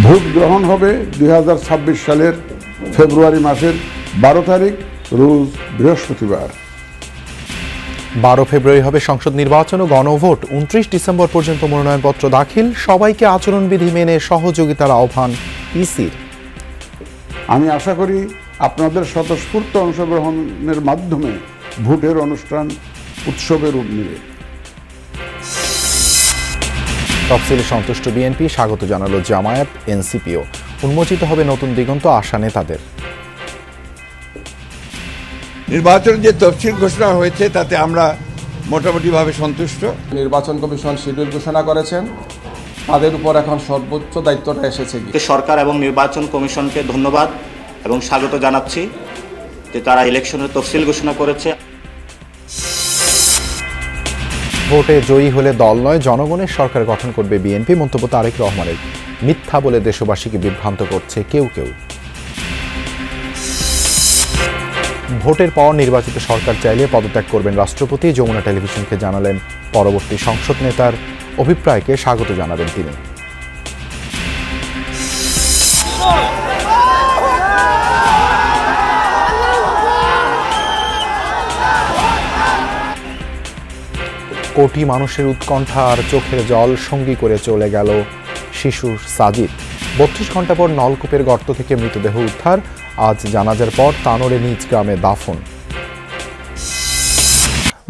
Vote গ্রহণ হবে 2026 সালের ফেব্রুয়ারি মাসের 12 তারিখ রোজ বৃহস্পতিবার। 12 ফেব্রুয়ারি হবে সংসদ নির্বাচন ও গণভোট। 29 ডিসেম্বর পর্যন্ত মনোনয়নপত্র দাখিল। সবাইকে আচরণবিধি মেনে সহযোগিতার আহ্বান ইসির। আমি আশা করি আপনাদের স্বতঃস্ফূর্ত অংশগ্রহণের মাধ্যমে ভোটের অনুষ্ঠান উৎসবের রূপ নেবে। তফসিলে সন্তুষ্ট বিএনপি, স্বাগত জানালো জামায়াত, এনসিপিও। উন্মোচিত হবে নতুন দিগন্ত, আশা নেতাদের। নির্বাচনের যে তফসিল ঘোষণা হয়েছে তাতে আমরা মোটামুটিভাবে সন্তুষ্ট। নির্বাচন কমিশন শিডিউল ঘোষণা করেছেন, তাদের উপর এখন সর্বোচ্চ দায়িত্বটা এসেছে। সরকার এবং নির্বাচন কমিশনকে ধন্যবাদ এবং স্বাগত জানাচ্ছি যে তারা ইলেকশনের তফসিল ঘোষণা করেছে। ভোটে জয়ী হলে দল নয়, জনগণের সরকার গঠন করবে বিএনপি। মন্তব্য তারেক রহমানের। মিথ্যা বলে দেশবাসীকে বিভ্রান্ত করছে কেউ কেউ। ভোটের পর নির্বাচিত সরকার চাইলে পদত্যাগ করবেন রাষ্ট্রপতি। যমুনা টেলিভিশনকে জানালেন পরবর্তী সংসদ নেতার অভিপ্রায়কে স্বাগত জানাবেন তিনি। কোটি মানুষের উৎকণ্ঠা আর চোখের জল সঙ্গী করে চলে গেল শিশু সাজিদ। 32 ঘন্টা পর নলকূপের গর্ত থেকে মৃতদেহ উদ্ধার। আজ জানাজার পর তানোরে নিজ গ্রামে দাফন।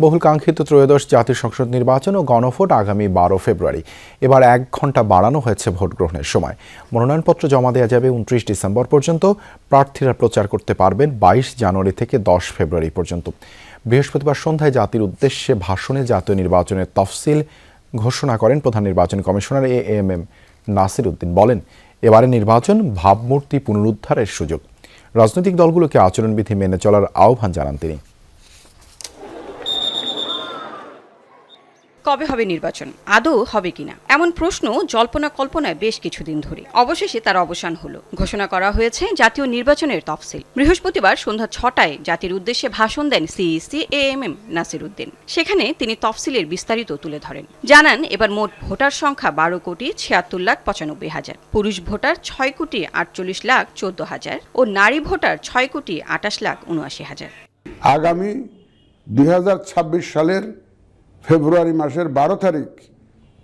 বহুল কাঙ্ক্ষিত ত্রয়োদশ জাতীয় সংসদ নির্বাচন ও গণভোট আগামী 12 ফেব্রুয়ারি। এবার 1 ঘন্টা বাড়ানো হয়েছে ভোট গ্রহণের সময়। মনোনয়নপত্র জমা দেওয়া যাবে 29 ডিসেম্বর পর্যন্ত। প্রার্থীরা প্রচার করতে পারবেন 22 জানুয়ারি থেকে 10 ফেব্রুয়ারি পর্যন্ত। বৃহস্পতিবার সন্ধ্যায় জাতির উদ্দেশ্যে ভাষণে জাতীয় নির্বাচনের তফসিল ঘোষণা করেন প্রধান নির্বাচন কমিশনার এএমএম নাসির উদ্দিন। বলেন, এবারে নির্বাচন ভাবমূর্তি পুনরুদ্ধারের সুযোগ। রাজনৈতিক দলগুলোকে আচরণবিধি মেনে চলার আহ্বান জানান তিনি। কবে হবে নির্বাচন, আদৌ হবে কিনা, এমন প্রশ্ন জল্পনা কল্পনায় বেশ কিছুদিন ধরে। অবশেষে তার অবসান হলো। ঘোষণা করা হয়েছে জাতীয় নির্বাচনের তফসিল। বৃহস্পতিবার সন্ধ্যা 6টায় জাতির উদ্দেশ্যে ভাষণ দেন সিইসি এএমএম নাসির উদ্দিন। সেখানে তিনি তফসিলের বিস্তারিত তুলে ধরেন। জানান, এবার মোট ভোটার সংখ্যা 12,76,95,000। পুরুষ ভোটার 6,48,14,000 ও নারী ভোটার 6,28,79,000। আগামী 2026 সালের ফেব্রুয়ারি মাসের 12 তারিখ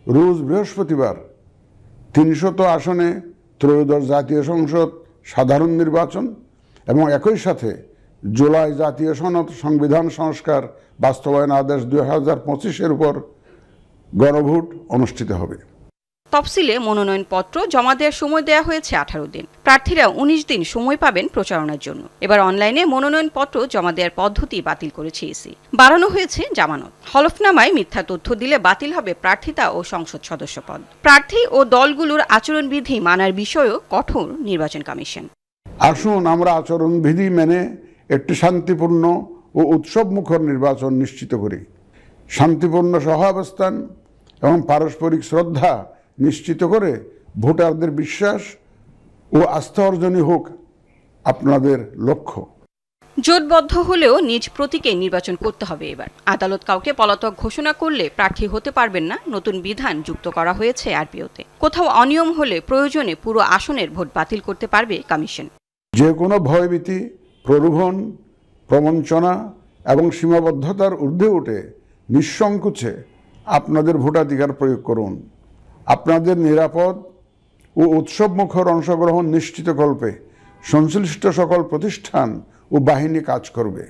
রোজ বৃহস্পতিবার 300 আসনে ত্রয়োদশ জাতীয় সংসদ সাধারণ নির্বাচন এবং একই সাথে জুলাই জাতীয় সনদ সংবিধান সংস্কার বাস্তবায়ন আদেশ 2025-এর উপর গণভোট অনুষ্ঠিত হবে। তফসিলে মনোনয়নপত্র জমা দেওয়ার সময় দেওয়া হয়েছে 18 দিন। প্রার্থীরা 19 দিন সময় পাবেন প্রচারণার জন্য। এবার অনলাইনে মনোনয়নপত্র জমা দেওয়ার পদ্ধতি বাতিল করেছে ইসি। বাড়ানো হয়েছে জামানত। হলফনামায় মিথ্যা তথ্য দিলে বাতিল হবে প্রার্থিতা ও সংসদ সদস্য পদ। প্রার্থী ও দলগুলোর আচরণবিধি মানার বিষয়েও কঠোর নির্বাচন কমিশন। আসুন আমরা আচরণবিধি মেনে একটি শান্তিপূর্ণ ও উৎসবমুখর নির্বাচন নিশ্চিত করি। শান্তিপূর্ণ সহাবস্থান এবং পারস্পরিক শ্রদ্ধা নিশ্চিত করে ভোটারদের বিশ্বাস ও আস্থা অর্জনই হোক আপনাদের লক্ষ্য। জোটবদ্ধ হলেও নিজ প্রতীকে নির্বাচন করতে হবে। এবার আদালত কাউকে পলাতক ঘোষণা করলে প্রার্থী হতে পারবেন না। নতুন বিধান যুক্ত করা হয়েছে আরপিওতে। কোথাও অনিয়ম হলে প্রয়োজনে পুরো আসনের ভোট বাতিল করতে পারবে কমিশন। যে কোনো ভয়ভীতি, প্রলোভন, প্রবঞ্চনা এবং সীমাবদ্ধতার ঊর্ধ্বে উঠে নিঃসংকোচে আপনাদের ভোটাধিকার প্রয়োগ করুন। আপনাদের নিরাপদ ও উৎসবমুখর অংশগ্রহণ নিশ্চিতকল্পে সংশ্লিষ্ট সকল প্রতিষ্ঠান ও বাহিনী কাজ করবে।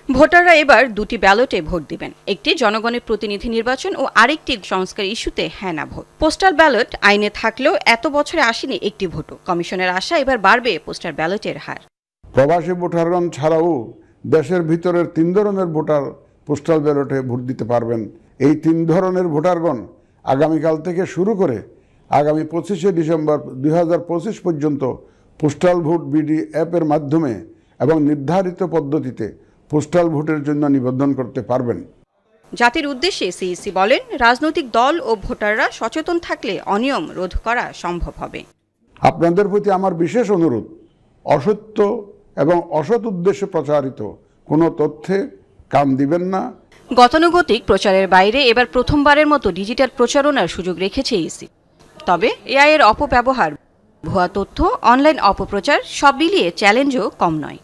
ভোটাররা এবার 2টি ব্যালটে ভোট দিবেন। একটি জনগণের প্রতিনিধি নির্বাচন ও আরেকটি সংস্কার ইস্যুতে হ্যাঁ না ভোট। পোস্টাল ব্যালট আইনে থাকলেও এত বছরে আসেনি একটি ভোটও। কমিশনের আশা এবার বাড়বে পোস্টাল ব্যালটের হার। প্রবাসী ভোটারগণ ছাড়াও দেশের ভিতরের 3 ধরনের ভোটার পোস্টাল ব্যালটে ভোট দিতে পারবেন। এই 3 ধরনের ভোটারগণ আগামীকাল থেকে শুরু করে আগামী 25শে ডিসেম্বর 2025 পর্যন্ত পোস্টাল ভোট বিডি অ্যাপের মাধ্যমে এবং নির্ধারিত পদ্ধতিতে পোস্টাল ভোটের জন্য নিবন্ধন করতে পারবেন। জাতির উদ্দেশ্যে সিইসি বলেন, রাজনৈতিক দল ও ভোটাররা সচেতন থাকলে অনিয়ম রোধ করা সম্ভব হবে। আপনাদের প্রতি আমার বিশেষ অনুরোধ, অসত্য এবং অসৎ উদ্দেশ্যে প্রচারিত কোনো তথ্যে কান দিবেন না। গতানুগতিক প্রচারের বাইরে এবার প্রথমবারের মতো ডিজিটাল প্রচারণার সুযোগ রেখেছে ইসি। তবে এআই এর অপব্যবহার ভুয়া তথ্য, অনলাইন অপপ্রচার সব মিলিয়ে চ্যালেঞ্জও কম নয়।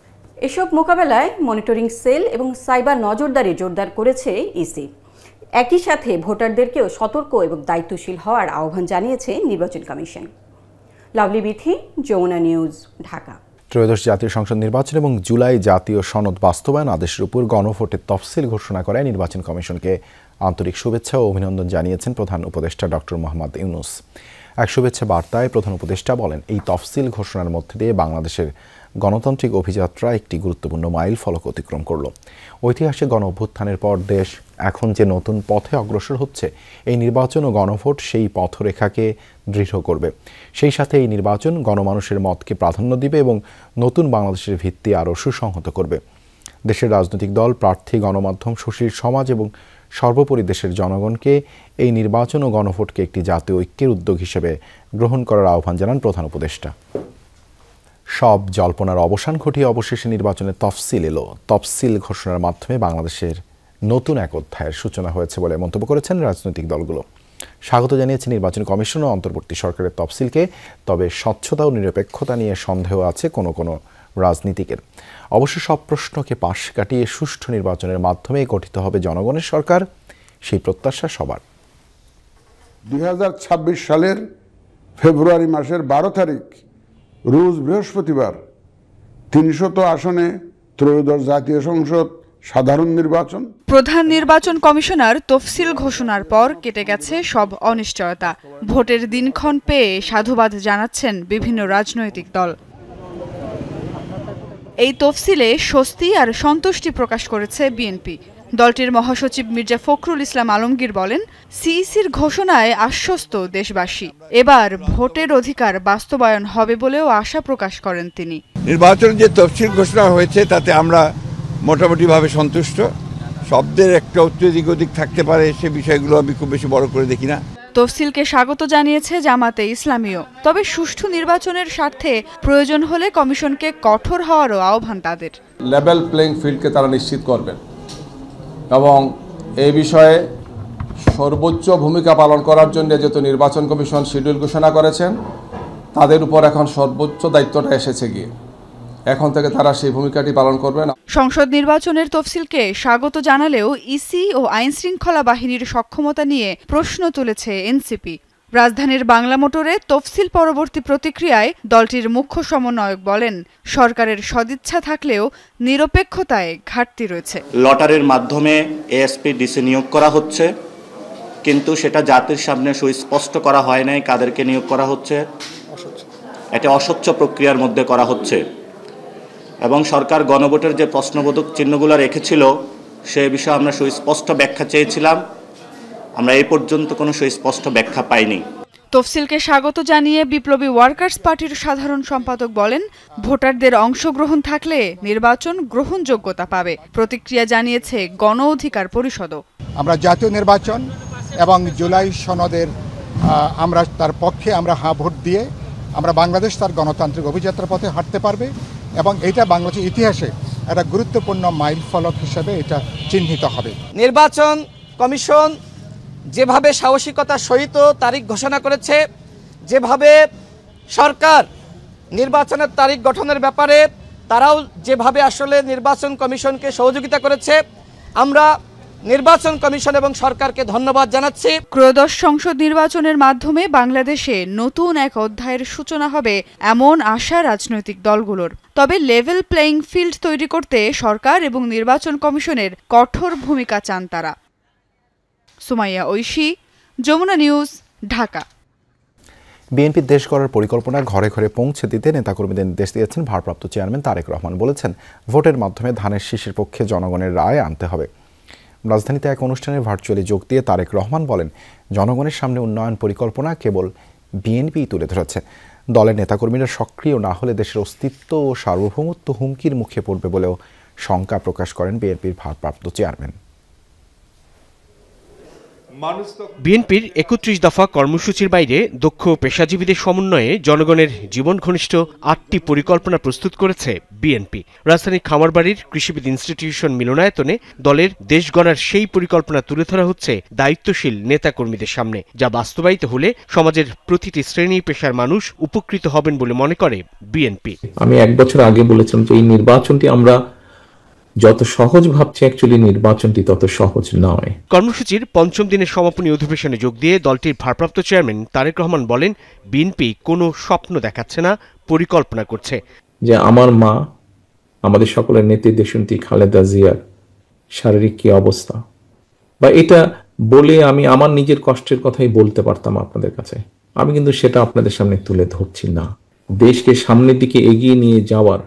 এসব মোকাবেলায় মনিটরিং সেল এবং সাইবার নজরদারি জোরদার করেছে ইসি। একই সাথে ভোটারদেরকেও সতর্ক এবং দায়িত্বশীল হওয়ার আহ্বান জানিয়েছে নির্বাচন কমিশন। লাভলি বিথি, যমুনা নিউজ, ঢাকা। ত্রয়োদশ জাতীয় সংসদ নির্বাচন এবং জুলাই জাতীয় সনদ বাস্তবায়ন আদেশের উপর গণভোটের তফসিল ঘোষণা করায় নির্বাচন কমিশনকে আন্তরিক শুভেচ্ছা ও অভিনন্দন জানিয়েছেন প্রধান উপদেষ্টা ডক্টর মোহাম্মদ ইউনূস। এক শুভেচ্ছা বার্তায় প্রধান উপদেষ্টা বলেন, এই তফসিল ঘোষণার মধ্যে দিয়ে বাংলাদেশের গণতান্ত্রিক অভিযাত্রা একটি গুরুত্বপূর্ণ মাইল ফলক অতিক্রম করল। ঐতিহাসিক গণ অভ্যুত্থানের পর দেশ এখন যে নতুন পথে অগ্রসর হচ্ছে, এই নির্বাচন ও গণভোট সেই পথরেখাকে দৃঢ় করবে। সেই সাথে এই নির্বাচন গণমানুষের মতকে প্রাধান্য দিবে এবং নতুন বাংলাদেশের ভিত্তি আরও সুসংহত করবে। দেশের রাজনৈতিক দল, প্রার্থী, গণমাধ্যম, সুশীল সমাজ এবং সর্বোপরি দেশের জনগণকে এই নির্বাচন ও গণভোটকে একটি জাতীয় ঐক্যের উদ্যোগ হিসেবে গ্রহণ করার আহ্বান জানান প্রধান উপদেষ্টা। সব জল্পনার অবসান ঘটিয়ে অবশেষে নির্বাচনের তফসিল এলো। তফসিল ঘোষণার মাধ্যমে বাংলাদেশের নতুন এক অধ্যায়ের সূচনা হয়েছে বলে মন্তব্য করেছেন রাজনৈতিক দলগুলো। স্বাগত জানিয়েছে নির্বাচন কমিশন ও অন্তর্বর্তী সরকারের তফসিলকে। তবে স্বচ্ছতা ও নিরপেক্ষতা নিয়ে সন্দেহ আছে কোনো কোনো রাজনীতিকের। অবশ্য সব প্রশ্নকে পাশ কাটিয়ে সুষ্ঠু নির্বাচনের মাধ্যমে গঠিত হবে জনগণের সরকার, সেই প্রত্যাশা সবার। 2026 সালের ফেব্রুয়ারি মাসের 12 তারিখ রোজ বৃহস্পতিবার 300 আসনে ত্রয়োদশ জাতীয় সংসদ সাধারণ নির্বাচন। প্রধান নির্বাচন কমিশনার তফসিল ঘোষণার পর কেটে গেছে সব অনিশ্চয়তা। ভোটের দিনক্ষণ পেয়ে সাধুবাদ জানাচ্ছেন বিভিন্ন রাজনৈতিক দল। এই তফসিলে স্বস্তি আর সন্তুষ্টি প্রকাশ করেছে বিএনপি। দলটির মহাসচিব মির্জা ফখরুল ইসলাম আলমগীর বলেন, সিইসির ঘোষণায় আশ্বস্ত দেশবাসী। এবার ভোটের অধিকার বাস্তবায়ন হবে বলেও আশা প্রকাশ করেন তিনি। নির্বাচনের যে তফসিল ঘোষণা হয়েছে তাতে আমরা মোটামুটিভাবে সন্তুষ্ট। শব্দের একটা এদিক ওদিক থাকতে পারে, সে বিষয়গুলো আমি খুব বেশি বড় করে দেখি না। তফসিলকে স্বাগত জানিয়েছে জামাতে ইসলামীও। তবে সুষ্ঠু নির্বাচনের স্বার্থে প্রয়োজন হলে কমিশনকে কঠোর হওয়ারও আহ্বান তাদের। লেভেল প্লেইং ফিল্ডকে তারা নিশ্চিত করবেন এবং এই বিষয়ে সর্বোচ্চ ভূমিকা পালন করার জন্য যেহেতু নির্বাচন কমিশন শিডিউল ঘোষণা করেছেন, তাদের উপর এখন সর্বোচ্চ দায়িত্বটা এসেছে গিয়ে এখন থেকে তারা সেই ভূমিকাটি পালন করবেন। সংসদ নির্বাচনের তফসিলকে স্বাগত জানালেও ইসি ও আইনশৃঙ্খলা বাহিনীর সক্ষমতা নিয়ে প্রশ্ন তুলেছে এনসিপি। রাজধানীর বাংলা মোটরে তফসিল পরবর্তী প্রতিক্রিয়ায় দলটির মুখ্য সমন্বয়ক বলেন, সরকারের সদিচ্ছা থাকলেও নিরপেক্ষতায় ঘাটতি রয়েছে। লটারির মাধ্যমে এএসপি ডিসি নিয়োগ করা হচ্ছে, কিন্তু সেটা জাতির সামনে সুস্পষ্ট করা হয় নাই কাদেরকে নিয়োগ করা হচ্ছে। এটা অস্বচ্ছ প্রক্রিয়ার মধ্যে করা হচ্ছে এবং সরকার গণভোটের যে প্রশ্নবোধক চিহ্নগুলো রেখেছিল সে বিষয়ে আমরা সুস্পষ্ট ব্যাখ্যা চেয়েছিলাম। আমরা এই পর্যন্ত কোনো সুস্পষ্ট ব্যাখ্যা পাইনি। তফসিলকে স্বাগত জানিয়ে বিপ্লবী ওয়ার্কার্স পার্টির সাধারণ সম্পাদক বলেন, ভোটারদের অংশগ্রহণ থাকলে নির্বাচন গ্রহণযোগ্যতা পাবে। প্রতিক্রিয়া জানিয়েছে গণ অধিকার পরিষদও। আমরা জাতীয় নির্বাচন এবং জুলাই সনদের আমরা তার পক্ষে আমরা হ্যাঁ ভোট দিয়ে আমরা বাংলাদেশ তার গণতান্ত্রিক অভিযাত্রা পথে হাঁটতে পারবে এবং এটা বাংলাদেশের ইতিহাসে একটা গুরুত্বপূর্ণ মাইল ফলক হিসেবে এটা চিহ্নিত হবে। নির্বাচন কমিশন যেভাবে সাহসিকতার সহিত তারিখ ঘোষণা করেছে, যেভাবে সরকার নির্বাচনের তারিখ গঠনের ব্যাপারে তারাও যেভাবে আসলে নির্বাচন কমিশনকে সহযোগিতা করেছে, আমরা নির্বাচন কমিশন এবং সরকারকে ধন্যবাদ জানাচ্ছি। ত্রয়োদশ সংসদ নির্বাচনের মাধ্যমে বাংলাদেশে নতুন এক অধ্যায়ের সূচনা হবে এমন আশা রাজনৈতিক দলগুলোর। তবে লেভেল প্লেইং ফিল্ড তৈরি করতে সরকার এবং নির্বাচন কমিশনের কঠোর ভূমিকা চান তারা। সুমাইয়া ঐশী, যমুনা নিউজ, ঢাকা। বিএনপির দেশ গড়ার পরিকল্পনা ঘরে ঘরে পৌঁছে দিতে নেতাকর্মীদের নির্দেশ দিয়েছেন ভারপ্রাপ্ত চেয়ারম্যান তারেক রহমান। বলেছেন, ভোটের মাধ্যমে ধানের শীষের পক্ষে জনগণের রায় আনতে হবে। রাজধানীতে এক অনুষ্ঠানে ভার্চুয়ালি যোগ দিয়ে তারেক রহমান বলেন, জনগণের সামনে উন্নয়ন পরিকল্পনা কেবল বিএনপিই তুলে ধরেছে। দলের নেতাকর্মীরা সক্রিয় না হলে দেশের অস্তিত্ব ও সার্বভৌমত্ব হুমকির মুখে পড়বে বলেও শঙ্কা প্রকাশ করেন বিএনপির ভারপ্রাপ্ত চেয়ারম্যান। বিএনপির ৩১ দফা কর্মসূচির বাইরে দক্ষ পেশাজীবীদের সমন্বয়ে জনগণের জীবন ঘনিষ্ঠ ৮টি পরিকল্পনা প্রস্তুত করেছে বিএনপি। রাজধানীর খামারবাড়ির কৃষিবিদ ইনস্টিটিউশন মিলনায়তনে দলের দেশ গড়ার সেই পরিকল্পনা তুলে ধরা হচ্ছে দায়িত্বশীল নেতাকর্মীদের সামনে, যা বাস্তবায়িত হলে সমাজের প্রতিটি শ্রেণী পেশার মানুষ উপকৃত হবেন বলে মনে করে বিএনপি। আমি 1 বছর আগে বলেছিলাম যে এই নির্বাচনটি আমরা যত সহজ ভাবছি, অ্যাকচুয়ালি নির্বাচনটি তত সহজ নয়। কর্মসূচির ৫ম দিনের সমাপনী অধিবেশনে যোগ দিয়ে দলটির ভারপ্রাপ্ত চেয়ারম্যান তারেক রহমান বলেন, বিএনপি কোনো স্বপ্ন দেখাচ্ছে না, পরিকল্পনা করছে। যে আমার মা, আমাদের সকলের নেত্রী দেশনেত্রী খালেদা জিয়ার শারীরিক কি অবস্থা, বা এটা বলে আমি আমার নিজের কষ্টের কথাই বলতে পারতাম আপনাদের কাছে, আমি কিন্তু সেটা আপনাদের সামনে তুলে ধরছি না। দেশকে সামনের দিকে এগিয়ে নিয়ে যাওয়ার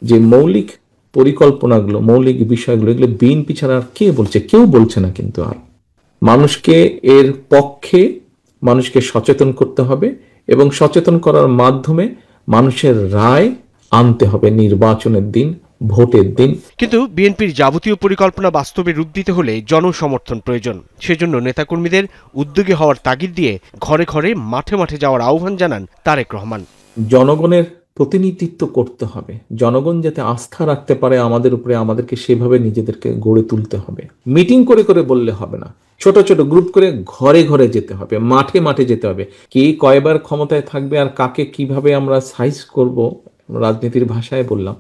যে মৌলিক পরিকল্পনাগুলো, মৌলিক বিষয়গুলো, এগুলো বিএনপি ছাড়া আর কে বলছে? কেউ বলছে না। কিন্তু আর মানুষকে এর পক্ষে মানুষকে সচেতন করতে হবে এবং সচেতন করার মাধ্যমে মানুষের রায় আনতে হবে নির্বাচনের দিন, ভোটের দিন। কিন্তু বিএনপির যাবতীয় পরিকল্পনা বাস্তবে রূপ দিতে হলে জনসমর্থন প্রয়োজন। সেজন্য নেতাকর্মীদের উদ্যোগী হওয়ার তাগিদ দিয়ে ঘরে ঘরে, মাঠে মাঠে যাওয়ার আহ্বান জানান তারেক রহমান। জনগণের প্রতিনিধিত্ব করতে হবে, জনগণ যাতে আস্থা রাখতে পারে আমাদের উপরে, আমাদেরকে সেভাবে নিজেদেরকে গড়ে তুলতে হবে। মিটিং করে করে বললে হবে না, ছোট ছোট গ্রুপ করে ঘরে ঘরে যেতে হবে, মাঠে মাঠে যেতে হবে। কে কয়বার ক্ষমতায় থাকবে আর কাকে কিভাবে আমরা সাইজ করব, রাজনীতির ভাষায় বললাম,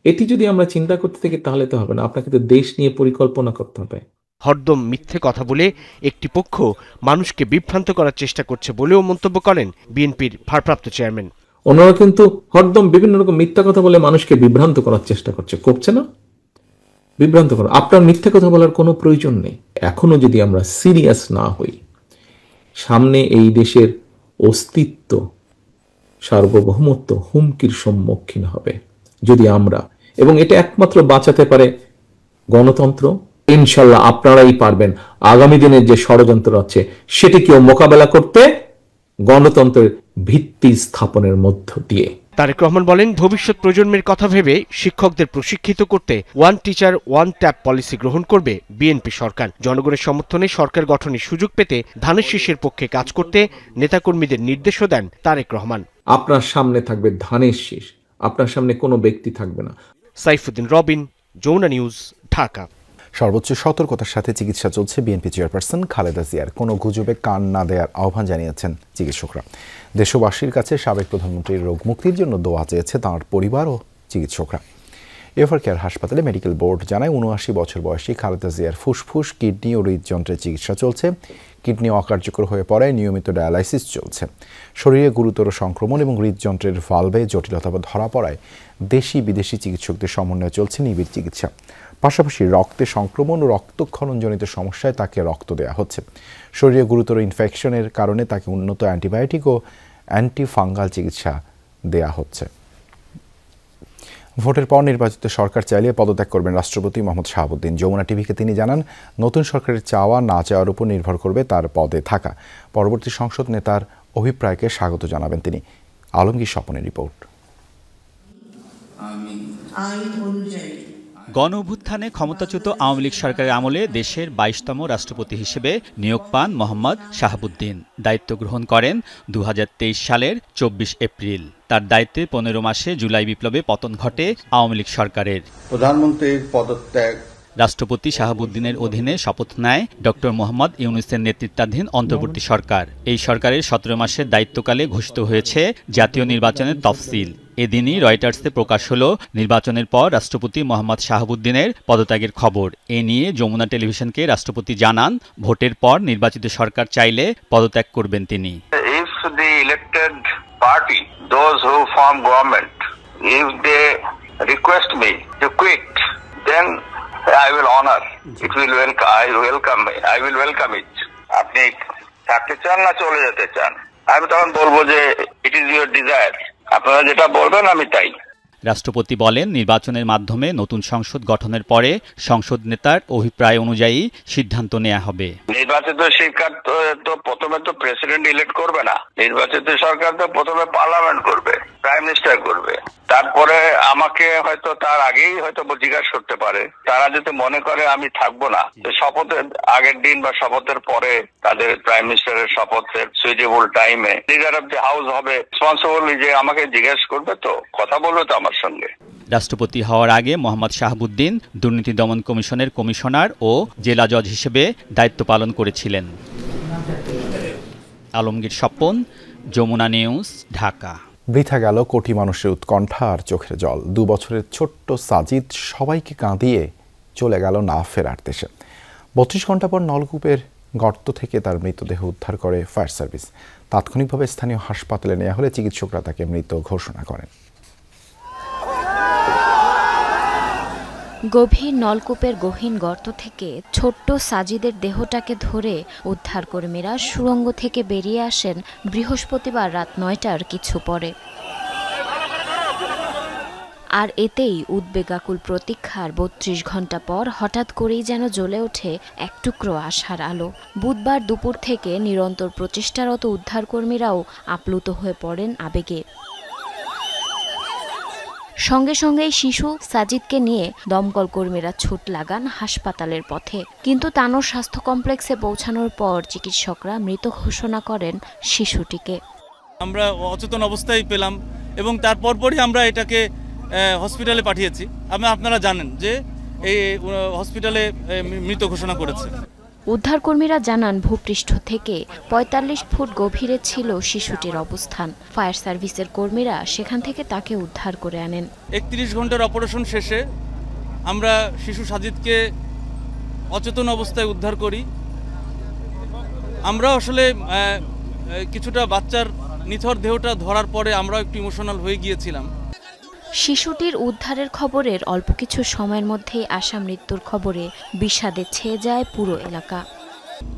এটি যদি আমরা চিন্তা করতে থাকি তাহলে তো হবে না। আপনাকে তো দেশ নিয়ে পরিকল্পনা করতে হবে। হরদম মিথ্যে কথা বলে একটি পক্ষ মানুষকে বিভ্রান্ত করার চেষ্টা করছে বলেও মন্তব্য করেন বিএনপির ভারপ্রাপ্ত চেয়ারম্যান। ওনারা কিন্তু হরদম বিভিন্ন রকম মিথ্যা কথা বলে মানুষকে বিভ্রান্ত করার চেষ্টা করছে না? বিভ্রান্ত করা, আপনার মিথ্যা কথা বলার কোনো প্রয়োজন নেই। এখনো যদি আমরা সিরিয়াস না হই, সামনে এই দেশের অস্তিত্ব, সার্বভৌমত্ব হুমকির সম্মুখীন হবে যদি আমরা, এবং এটা একমাত্র বাঁচাতে পারে গণতন্ত্র। ইনশাল্লাহ আপনারাই পারবেন আগামী দিনের যে ষড়যন্ত্র আছে সেটিকেও মোকাবেলা করতে, গণতন্ত্রের ভিত্তি স্থাপনের মধ্য দিয়ে। তারেক রহমান বলেন, ভবিষ্যৎ প্রজন্মের কথা ভেবে শিক্ষকদের প্রশিক্ষিত করতে one teacher one tab policy গ্রহণ করবে বিএনপি সরকার। জনগণের সমর্থনে সরকার গঠনের সুযোগ পেতে ধানের শীষের পক্ষে কাজ করতে নেতাকর্মীদের নির্দেশও দেন তারেক রহমান। আপনার সামনে থাকবে ধানের শীষ, আপনার সামনে কোনো ব্যক্তি থাকবে না। সাইফুদ্দিন রবিন, যমুনা নিউজ, ঢাকা। সর্বোচ্চ সতর্কতার সাথে চিকিৎসা চলছে বিএনপি চেয়ারপারসন খালেদা জিয়ার। কোনো গুজবে কান না দেওয়ার আহ্বান জানিয়েছেন চিকিৎসকরা। দেশবাসীর কাছে সাবেক প্রধানমন্ত্রীর রোগ মুক্তির জন্য দোয়া চেয়েছে তাঁর পরিবার ও চিকিৎসকরা। এফআর কেয়ার হাসপাতালে মেডিকেল বোর্ড জানায় ৭৯ বছর বয়সী খালেদা জিয়ার ফুসফুস, কিডনি ও হৃদযন্ত্রের চিকিৎসা চলছে। কিডনি অকার্যকর হয়ে পড়ায় নিয়মিত ডায়ালাইসিস চলছে। শরীরে গুরুতর সংক্রমণ এবং হৃদযন্ত্রের ভালভে জটিলতা ধরা পড়ায় দেশি বিদেশি চিকিৎসকদের সমন্বয়ে চলছে নিবিড় চিকিৎসা। পাশাপাশি রক্তে সংক্রমণ ও রক্তক্ষরণজনিত সমস্যায় তাকে রক্ত দেওয়া হচ্ছে। শরীরে গুরুতর ইনফেকশনের কারণে তাকে উন্নত অ্যান্টিবায়োটিক ও অ্যান্টিফাঙ্গাল চিকিৎসা দেয়া হচ্ছে। ভোটের পর নির্বাচিত সরকার চাইলে পদত্যাগ করবেন রাষ্ট্রপতি মোহাম্মদ শাহাবুদ্দিন। যমুনা টিভিকে তিনি জানান, নতুন সরকারের চাওয়া না চাওয়ার উপর নির্ভর করবে তার পদে থাকা। পরবর্তী সংসদ নেতার অভিপ্রায়কে স্বাগত জানাবেন তিনি। আলমগীর স্বপনের রিপোর্ট। গণ অভ্যুত্থানে ক্ষমতাচ্যুত আওয়ামী লীগ সরকারের আমলে দেশের ২২তম রাষ্ট্রপতি হিসেবে নিয়োগ পান মোহাম্মদ শাহাবুদ্দিন। দায়িত্ব গ্রহণ করেন ২০২৩ সালের ২৪ এপ্রিল। তার দায়িত্বে ১৫ মাসে জুলাই বিপ্লবে পতন ঘটে আওয়ামী লীগ সরকারের। প্রধানমন্ত্রীর পদত্যাগ। রাষ্ট্রপতি শাহাবুদ্দিনের অধীনে শপথ নেয় ডক্টর মোহাম্মদ ইউনূসের নেতৃত্বাধীন অন্তর্বর্তী সরকার। এই সরকারের ১৭ মাসের দায়িত্বকালে ঘোষিত হয়েছে জাতীয় নির্বাচনের তফসিল। এদিনই রয়টার্সে প্রকাশ হলো নির্বাচনের পর রাষ্ট্রপতি মোহাম্মদ শাহাবুদ্দিনের পদত্যাগের খবর। এ নিয়ে যমুনা টেলিভিশনকে রাষ্ট্রপতি জানান, ভোটের পর নির্বাচিত সরকার চাইলে পদত্যাগ করবেন তিনি। If the elected party, those who form government, if they request me to quit, then I will honor. I will welcome it. আপনি থাকতে চান না চলে যেতে চান, আমি তখন বলবো যে ইট ইজ ইউর ডিজায়ার, আপনারা যেটা বলবেন আমি তাই। রাষ্ট্রপতি বলেন, নির্বাচনের মাধ্যমে নতুন সংসদ গঠনের পরে সংসদ নেতার অভিপ্রায় অনুযায়ী সিদ্ধান্ত নেওয়া হবে। নির্বাচিত সরকার তো প্রথমে তো প্রেসিডেন্ট ইলেক্ট করবে না, নির্বাচিত সরকার তো প্রথমে পার্লামেন্ট করবে, প্রাইম মিনিস্টার করবে, তারপরে আমাকে আমাকে হয়তো তার আগেই হয়তো জিজ্ঞাসা করতে পারে। তারা যদি মনে করে আমি থাকবো না, শপথের আগের দিন বা শপথের পরে তাদের প্রাইম মিনিস্টারের শপথের সুইটেবল টাইমে লিডার অফ দি হাউস হবে রেসপন্সিবলি যে আমাকে জিজ্ঞেস করবে, তো কথা বলবে তো আমার সঙ্গে। রাষ্ট্রপতি হওয়ার আগে মোহাম্মদ শাহাবুদ্দিন দুর্নীতি দমন কমিশনের কমিশনার ও জেলা জজ হিসেবে দায়িত্ব পালন করেছিলেন। আলমগীর স্বপন, যমুনা নিউজ, ঢাকা। বৃথা গেল কোটি মানুষের উৎকণ্ঠা আর চোখের জল। 2 বছরের ছোট্ট সাজিদ সবাইকে কাঁদিয়ে চলে গেল না ফেরার দেশে। 32 ঘন্টা পর নলকূপের গর্ত থেকে তার মৃতদেহ উদ্ধার করে ফায়ার সার্ভিস। তাৎক্ষণিকভাবে স্থানীয় হাসপাতালে নেওয়া হলে চিকিৎসকরা তাকে মৃত ঘোষণা করেন। গভীর নলকূপের গহীন গর্ত থেকে ছোট্ট সাজিদের দেহটাকে ধরে উদ্ধারকর্মীরা সুড়ঙ্গ থেকে বেরিয়ে আসেন বৃহস্পতিবার রাত 9টার কিছু পরে। আর এতেই উদ্বেগাকুল প্রতীক্ষার 32 ঘন্টা পর হঠাৎ করেই যেন জ্বলে ওঠে এক টুকরো আশার আলো। বুধবার দুপুর থেকে নিরন্তর প্রচেষ্টারত উদ্ধারকর্মীরাও আপ্লুত হয়ে পড়েন আবেগে। সঙ্গে সঙ্গেই শিশু সাজিদকে নিয়ে দমকল কর্মীরা ছুট লাগান হাসপাতালের পথে, কিন্তু তানোর স্বাস্থ্য কমপ্লেক্সে পৌঁছানোর পর চিকিৎসকরা মৃত ঘোষণা করেন শিশুটিকে। আমরা অচেতন অবস্থায় পেলাম এবং তারপর পরই আমরা এটাকে হসপিটালে পাঠিয়েছি। আপনারা জানেন যে এই হসপিটালে মৃত ঘোষণা করেছে। উদ্ধারকর্মীরা জানান ভূপৃষ্ঠ থেকে 45 ফুট গভীরে ছিল শিশুটির অবস্থান। ফায়ার সার্ভিসের কর্মীরা সেখান থেকে তাকে উদ্ধার করে আনেন। 31 ঘন্টার অপারেশন শেষে আমরা শিশু সাজিদকে অচেতন অবস্থায় উদ্ধার করি। আমরা আসলে কিছুটা বাচ্চার নিথর দেহটা ধরার পরে আমরা একটু ইমোশনাল হয়ে গিয়েছিলাম। শিশুটির উদ্ধারের খবরের অল্প কিছু সময়ের মধ্যেই আসা মৃত্যুর খবরে বিষাদে ছেয়ে যায় পুরো এলাকা।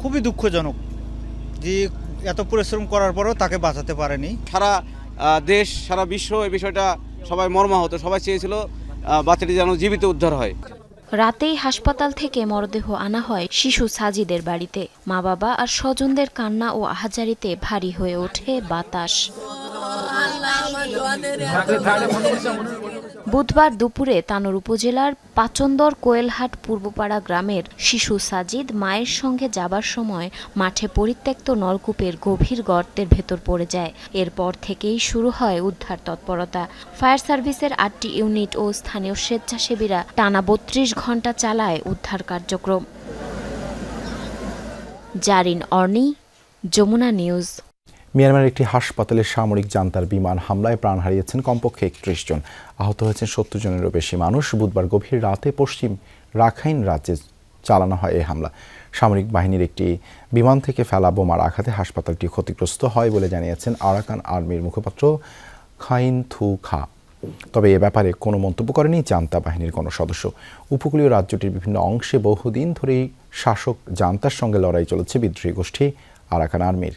খুবই দুঃখজনক যে এত পরিশ্রম করার পরও তাকে বাঁচাতে পারেনি। সারা দেশ, সারা বিশ্ব এই বিষয়টা সবাই মর্মাহত। সবাই চেয়েছিল বাচ্চাটি যেন জীবিত উদ্ধার হয়। রাতেই হাসপাতাল থেকে মরদেহ আনা হয় শিশু সাজিদের বাড়িতে। মা বাবা আর স্বজনদের কান্না ও আহাজারিতে ভারী হয়ে ওঠে বাতাস। বুধবার দুপুরে তানোর উপজেলার পাচন্দর কোয়েলহাট পূর্বপাড়া গ্রামের শিশু সাজিদ মায়ের সঙ্গে যাবার সময় মাঠে পরিত্যক্ত নলকূপের গভীর গর্তের ভেতর পড়ে যায়। এরপর থেকেই শুরু হয় উদ্ধার তৎপরতা। ফায়ার সার্ভিসের 8টি ইউনিট ও স্থানীয় স্বেচ্ছাসেবীরা টানা 32 ঘন্টা চালায় উদ্ধার কার্যক্রম। জারিন অর্নি, যমুনা নিউজ। মিয়ানমারের একটি হাসপাতালে সামরিক জান্তার বিমান হামলায় প্রাণ হারিয়েছেন কমপক্ষে 31 জন। আহত হয়েছেন 70 জনেরও বেশি মানুষ। বুধবার গভীর রাতে পশ্চিম রাখাইন রাজ্যে চালানো হয় এই হামলা। সামরিক বাহিনীর একটি বিমান থেকে ফেলা বোমার আঘাতে হাসপাতালটি ক্ষতিগ্রস্ত হয় বলে জানিয়েছেন আরাকান আর্মির মুখপাত্র খাইন থু খা। তবে এ ব্যাপারে কোনো মন্তব্য করেনি জান্তা বাহিনীর কোনো সদস্য। উপকূলীয় রাজ্যটির বিভিন্ন অংশে বহুদিন ধরেই শাসক জান্তার সঙ্গে লড়াই চলেছে বিদ্রোহী গোষ্ঠী আরাকান আর্মির।